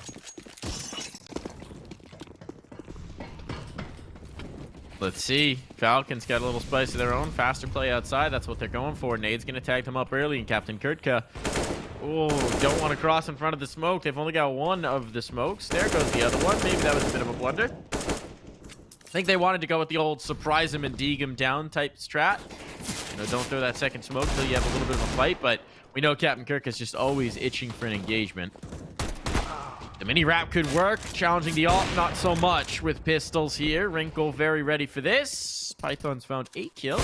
Let's see. Falcons got a little spice of their own. Faster play outside. That's what they're going for. Nade's going to tag them up early, and Captain Kurtka Oh, don't want to cross in front of the smoke. They've only got one of the smokes. There goes the other one. Maybe that was a bit of a blunder. I think they wanted to go with the old surprise him and dig him down type strat. You know, don't throw that second smoke until you have a little bit of a fight. But we know Captain Kirk is just always itching for an engagement. The mini wrap could work. Challenging the ult, not so much with pistols here. Wrinkle very ready for this. Python's found a kill.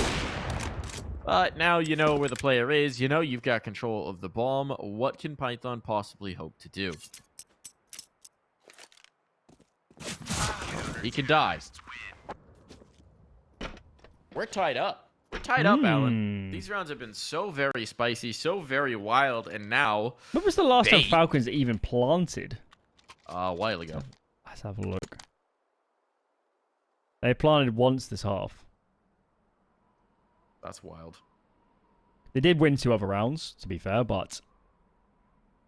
But now you know where the player is. You know you've got control of the bomb. What can Python possibly hope to do? He can die. We're tied up. We're tied up, Alan. These rounds have been so very spicy, so very wild, and now... When was the last time Falcons even planted? A while ago. Let's have a look. They planted once this half. That's wild. They did win 2 other rounds, to be fair, but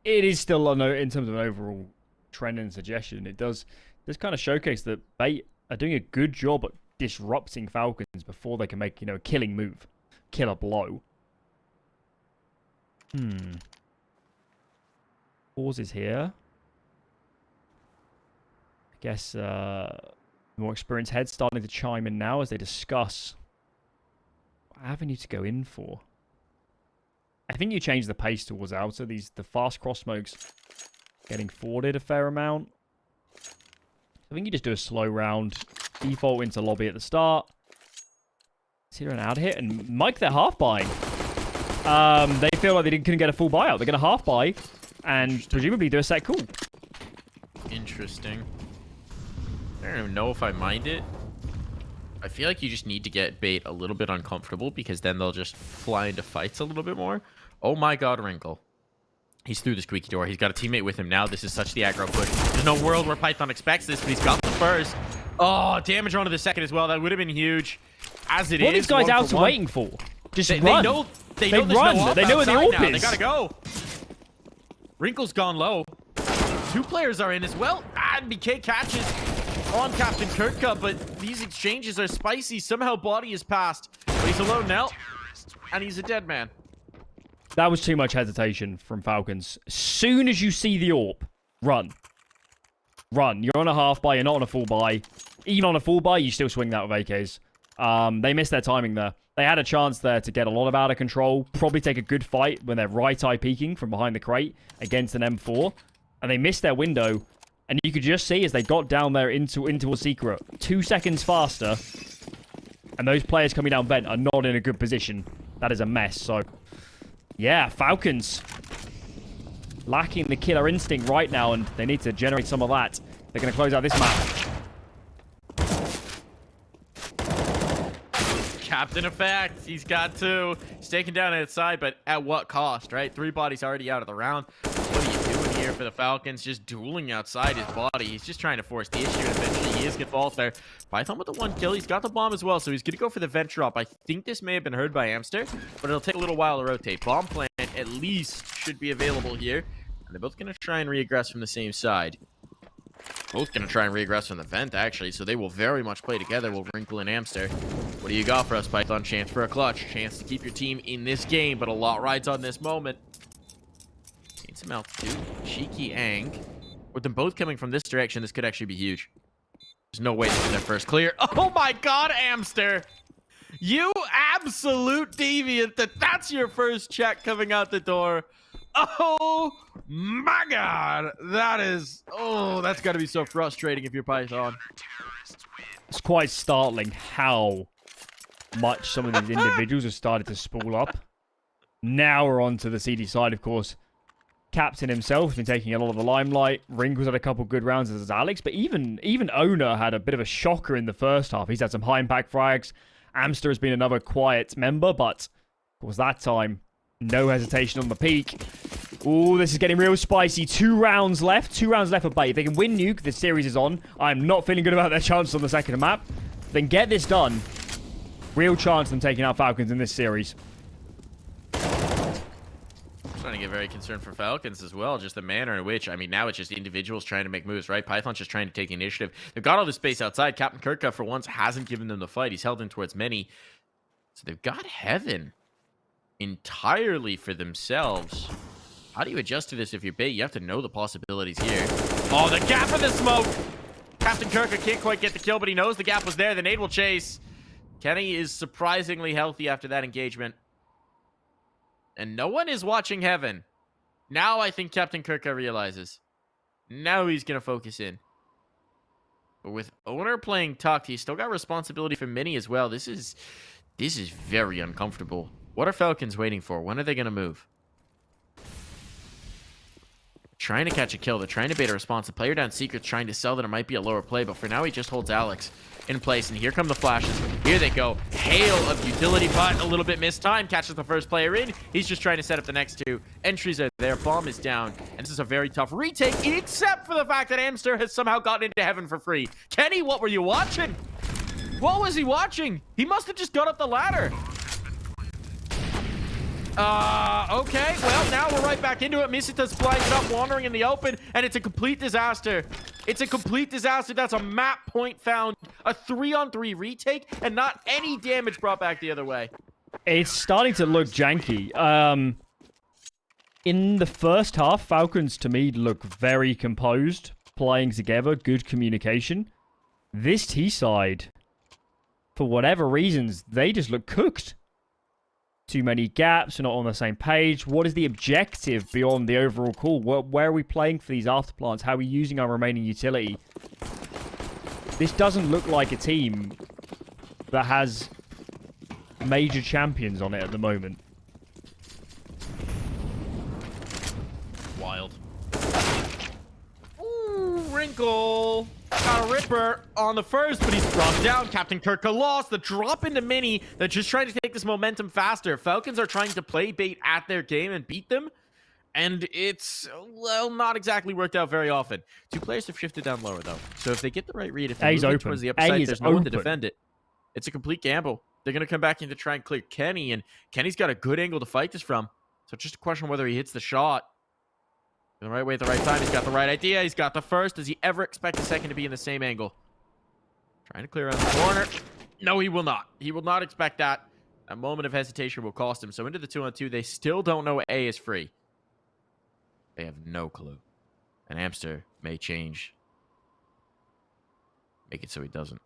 it is still, in terms of an overall trend and suggestion, it does kind of showcase that Bait are doing a good job at disrupting Falcons before they can make, a killing move. Killer blow. Pauses here. I guess more experienced heads starting to chime in now as they discuss what avenue to go in for. I think you change the pace towards outer. The fast cross smokes getting forwarded a fair amount. I think you just do a slow round, default into lobby at the start. See an out hit, and Mike, they're half buying. They feel like they couldn't get a full buyout. They're going to half buy and presumably do a set cool. Interesting. I don't even know if I mind it. I feel like you just need to get Bait a little bit uncomfortable because then they'll just fly into fights a little bit more. Oh my god, Wrinkle. He's through the squeaky door. He's got a teammate with him now. This is such the aggro push. There's no world where Python expects this, but he's got the first. Oh, damage onto the second as well. That would have been huge. As it is. What are these guys out waiting for? Just run. They know there's run. No they know where the AWP is. They gotta go. Wrinkle's gone low. 2 players are in as well. NBK catches on Captain Kirka, but these exchanges are spicy. Somehow Body is passed, but he's alone now, and he's a dead man. That was too much hesitation from Falcons. Soon as you see the AWP, run. Run. You're on a half buy, you're not on a full buy. Even on a full buy, you still swing that with AKs. They missed their timing there. They had a chance there to get a lot of out of control, probably take a good fight when they're right eye peeking from behind the crate against an M4, and they missed their window. And you could just see as they got down there into a secret, 2 seconds faster, and those players coming down vent are not in a good position. That is a mess. So, yeah, Falcons lacking the killer instinct right now, and they need to generate some of that. They're going to close out this map. Captain effect. He's got 2. He's taken down outside, but at what cost, right? 3 bodies already out of the round. What are you doing here for the Falcons? Just dueling outside his body. He's just trying to force the issue, and eventually he is going to fall there. Python with the 1 kill. He's got the bomb as well, so he's going to go for the vent drop. I think this may have been heard by Amster, but it'll take a little while to rotate. Bomb plant at least should be available here, and they're both going to try and re-aggress from the same side. Both going to try and re-aggress from the vent, actually, so they will very much play together. Will Wrinkle and Amster. What do you got for us, Python? Chance for a clutch. Chance to keep your team in this game, but a lot rides on this moment. Need some altitude. Cheeky Ang. With them both coming from this direction, this could actually be huge. There's no way this is their first clear. Oh my god, Amster! You absolute deviant that's your first check coming out the door. Oh my god! That is... Oh, that's got to be so frustrating if you're Python. It's quite startling how much some of these individuals have started to spool up. Now we're on to the CD side, of course. Captain himself has been taking a lot of the limelight. Wrinkles had a couple good rounds as Alex, but even Owner had a bit of a shocker in the first half. He's had some high impact frags. Amster has been another quiet member, but of course that time, no hesitation on the peak. Ooh, this is getting real spicy. 2 rounds left. 2 rounds left for Bait. If they can win Nuke, this series is on. I'm not feeling good about their chances on the second map. Then get this done. Real chance of them taking out Falcons in this series. Starting to get very concerned for Falcons as well. Just the manner in which, I mean, now it's just individuals trying to make moves, right? Python's just trying to take the initiative. They've got all the space outside. Captain Kirka, for once, hasn't given them the fight. He's held in towards many. So they've got Heaven entirely for themselves. How do you adjust to this if you're bait? You have to know the possibilities here. Oh, the gap in the smoke! Captain Kirka can't quite get the kill, but he knows the gap was there. The nade will chase. Kenny is surprisingly healthy after that engagement. And no one is watching heaven. Now I think Captain Kirka realizes. Now he's going to focus in. But with Owner playing tucked, he's still got responsibility for Mini as well. This is very uncomfortable. What are Falcons waiting for? When are they going to move? Trying to catch a kill. They're trying to bait a response. The player down Secret's trying to sell that it might be a lower play, but for now he just holds Alex in place. And here come the flashes. Here they go. Hail of utility, but a little bit mistimed. Catches the first player in. He's just trying to set up the next two. Entries are there. Bomb is down. And this is a very tough retake, except for the fact that Amster has somehow gotten into heaven for free. Kenny, what were you watching? What was he watching? He must have just got up the ladder. Okay, well, now we're right back into it. Misuta's flying it up, wandering in the open, and it's a complete disaster. It's a complete disaster. That's a map point found, a 3-on-3 retake, and not any damage brought back the other way. It's starting to look janky. In the first half, Falcons, to me, look very composed, playing together, good communication. This T-side, for whatever reasons, they just look cooked. Too many gaps, we're not on the same page. What is the objective beyond the overall call? Where are we playing for these afterplants? How are we using our remaining utility? This doesn't look like a team that has major champions on it at the moment. Wild. Ooh, Wrinkle. Got a Ripper on the first, but he's dropped down. Captain Kirka lost. The drop into Mini. They're just trying to take this momentum faster. Falcons are trying to play bait at their game and beat them. And it's, well, not exactly worked out very often. Two players have shifted down lower, though. So if they get the right read, if they move it towards the upper side, there's no one to defend it. It's a complete gamble. They're going to come back in to try and clear Kenny, and Kenny's got a good angle to fight this from. So it's just a question of whether he hits the shot. In the right way at the right time. He's got the right idea. He's got the first. Does he ever expect the second to be in the same angle? Trying to clear around the corner. No, he will not. He will not expect that. A moment of hesitation will cost him. So into the 2-on-2. They still don't know A is free. They have no clue. And Amster may change. Make it so he doesn't.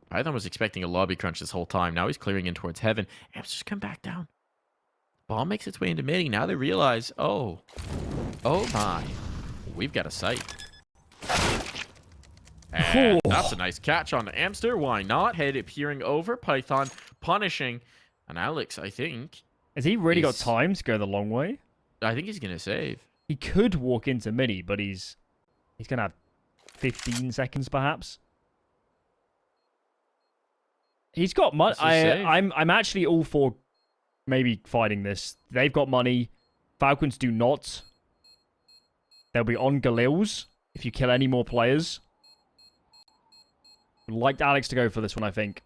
Python was expecting a lobby crunch this whole time. Now he's clearing in towards heaven. Amster's come back down. Ball makes its way into mid. Now they realize, oh my, we've got a sight. And that's a nice catch on Amster. Why not? Head peering over. Python punishing. And Alex, I think. Has he really got time to go the long way? I think he's going to save. He could walk into mini, but he's going to have 15 seconds perhaps. He's got money. I'm actually all for maybe fighting this. They've got money. Falcons do not. They'll be on Galils if you kill any more players. Would like Alex to go for this one, I think.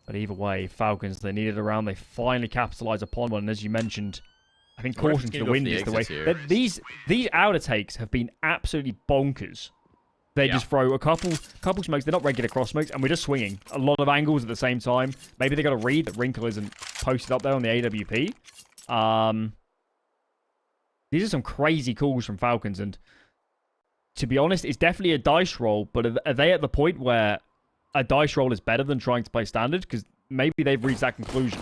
But either way, Falcons, they needed a round. They finally capitalized upon one. And as you mentioned, I think caution to the wind is the way. These outer takes have been absolutely bonkers. They just throw a couple smokes. They're not regular cross smokes, and we're just swinging a lot of angles at the same time. Maybe they got to read that Wrinkle isn't posted up there on the AWP. These are some crazy calls from Falcons, and to be honest, it's definitely a dice roll. But are they at the point where a dice roll is better than trying to play standard? Because maybe they've reached that conclusion.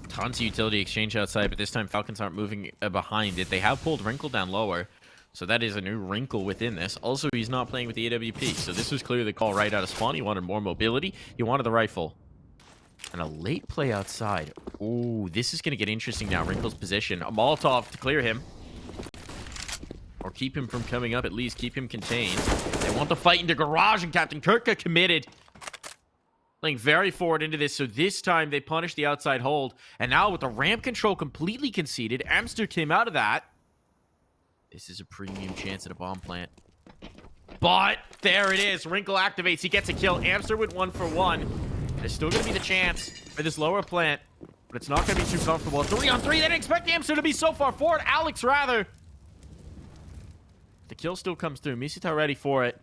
Tons of utility exchange outside, but this time Falcons aren't moving behind it. They have pulled Wrinkle down lower, so that is a new wrinkle within this. Also, he's not playing with the AWP, so this was clearly the call right out of spawn. He wanted more mobility. He wanted the rifle. And a late play outside. Ooh, this is going to get interesting now. Wrinkle's position. A Molotov to clear him. Or keep him from coming up, at least keep him contained. They want the fight into garage, and Captain Kirka committed. Playing very forward into this, so this time they punish the outside hold. And now with the ramp control completely conceded, Amster came out of that. This is a premium chance at a bomb plant. But there it is. Wrinkle activates. He gets a kill. Amster with 1 for 1. There's still going to be the chance for this lower plant. but it's not going to be too comfortable. 3-on-3, they didn't expect the Amster to be so far forward. Alex, rather. The kill still comes through. misutaaa ready for it.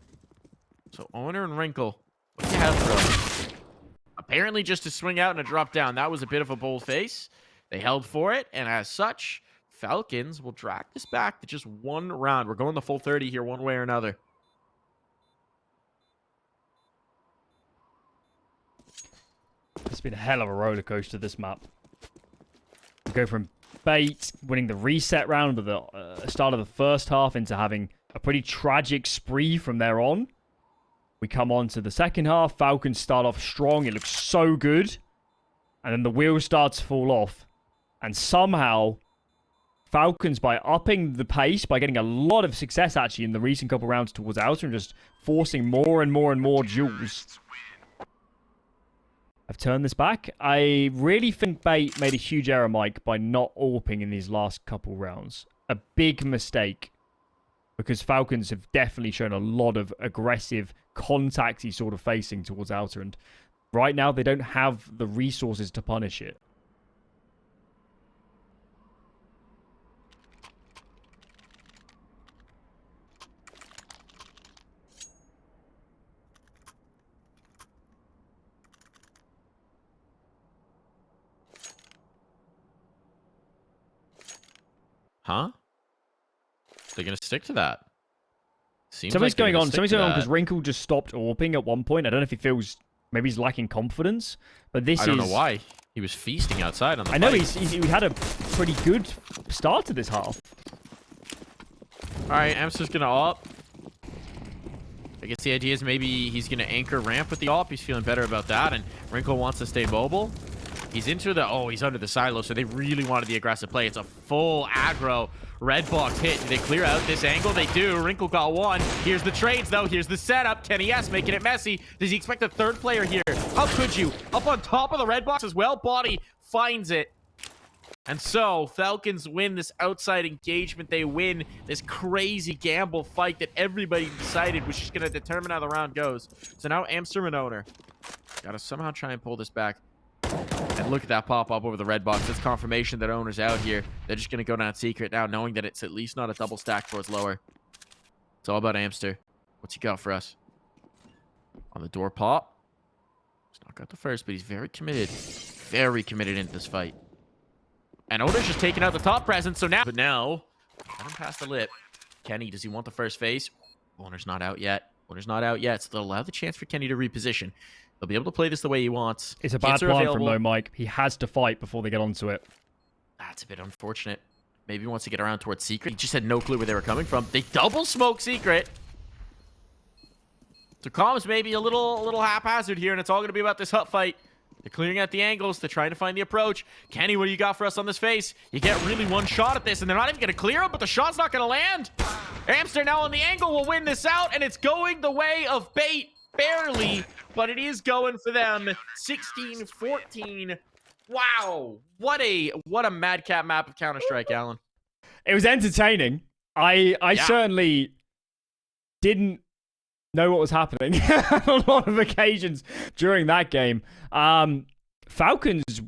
So, Owner and Wrinkle, what do you have for them? Apparently just to swing out and a drop down. That was a bit of a bold face. They held for it, and as such, Falcons will drag this back to just one round. We're going the full 30 here one way or another. It's been a hell of a roller coaster, this map. We go from Bait winning the reset round at the start of the first half into having a pretty tragic spree from there on. We come on to the second half. Falcons start off strong. It looks so good. And then the wheels start to fall off. And somehow, Falcons, by upping the pace, by getting a lot of success actually in the recent couple rounds towards Outer and just forcing more and more and more duels, I've turned this back. I really think Bait made a huge error, Mike, by not AWPing in these last couple rounds. A big mistake. Because Falcons have definitely shown a lot of aggressive, contacty sort of facing towards Outer. And right now, they don't have the resources to punish it. Huh? They're going to stick to that. Seems Something's like they're going gonna on. stick Something's to going on that. because Wrinkle just stopped AWPing at one point. I don't know if he feels maybe he's lacking confidence, but this I don't know why. He was feasting outside on the I know fight. he had a pretty good start to this half. All right, Amster's going to AWP. I guess the idea is maybe he's going to anchor ramp with the AWP. He's feeling better about that, and Wrinkle wants to stay mobile. He's into the... Oh, he's under the silo, so they really wanted the aggressive play. It's a full aggro red box hit. Do they clear out this angle? They do. Wrinkle got one. Here's the trades, though. Here's the setup. kennyS making it messy. Does he expect a third player here? How could you? Up on top of the red box as well. Body finds it. And so, Falcons win this outside engagement. They win this crazy gamble fight that everybody decided was just going to determine how the round goes. So now Amster and Owner got to somehow try and pull this back. And look at that pop-up over the red box. That's confirmation that Owner's out here. They're just going to go down secret now, knowing that it's at least not a double stack towards lower. It's all about Amster. What's he got for us? On the door pop. He's not got the first, but he's very committed. Very committed into this fight. And Owner's just taking out the top presence, so now... But now, let him pass the lip. Kenny, does he want the first phase? Owner's not out yet. Owner's not out yet, so they'll allow the chance for Kenny to reposition. He'll be able to play this the way he wants. It's a bad plan from low, Mike. He has to fight before they get onto it. That's a bit unfortunate. Maybe he wants to get around towards Secret. He just had no clue where they were coming from. They double smoke Secret. So comms maybe a little haphazard here, and it's all going to be about this hut fight. They're clearing out the angles. They're trying to find the approach. Kenny, what do you got for us on this face? You get really one shot at this, and they're not even going to clear him, but the shot's not going to land. Amster now on the angle will win this out, and it's going the way of Bait. Barely, but it is going for them. 16-14. Wow. What a madcap map of Counter-Strike, Alan. It was entertaining. I certainly didn't know what was happening on a lot of occasions during that game. Falcons